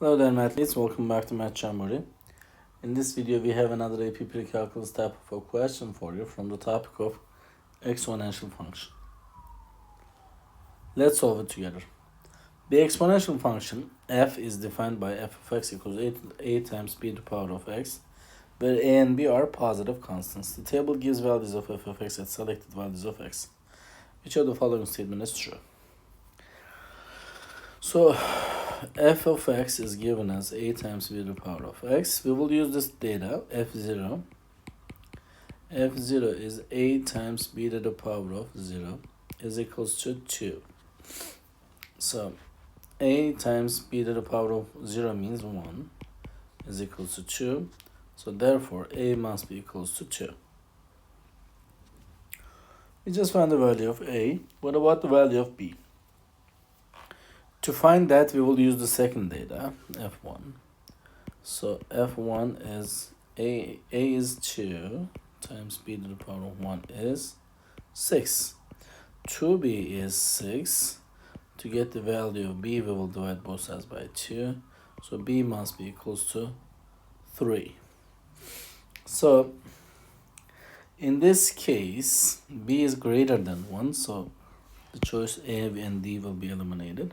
Hello there, athletes. Welcome back to Math Jamboree. In this video, we have another AP Precalculus type of a question for you from the topic of exponential function. Let's solve it together. The exponential function f is defined by f of x equals a times b to the power of x, where a and b are positive constants. The table gives values of f of x at selected values of x. Which of the following statement is true? So, f of x is given as a times b to the power of x. We will use this data, f0. f0 is a times b to the power of 0 is equals to 2. So, a times b to the power of 0 means 1 is equals to 2. So, therefore, a must be equals to 2. We just found the value of a. What about the value of b? To find that, we will use the second data, f1. So f1 is a is 2 times b to the power of 1 is 6. 2b is 6. To get the value of b, we will divide both sides by 2. So b must be equals to 3. So in this case, b is greater than 1. So the choice A and D will be eliminated.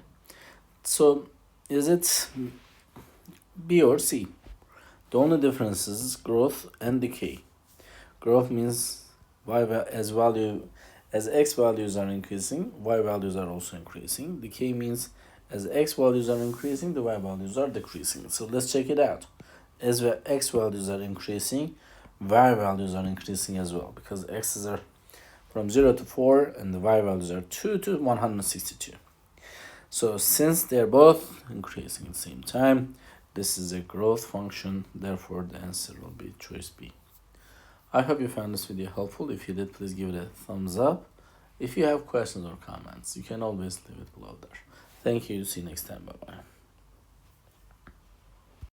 So, is it B or C? The only difference is growth and decay. Growth means as x values are increasing, y values are also increasing. Decay means as x values are increasing, the y values are decreasing. So let's check it out. As x values are increasing, y values are increasing as well, because x's are from 0 to 4 and the y values are 2 to 162. So since they're both increasing at the same time, this is a growth function. Therefore, the answer will be choice B. I hope you found this video helpful. If you did, please give it a thumbs up. If you have questions or comments, you can always leave it below there. Thank you. See you next time. Bye-bye.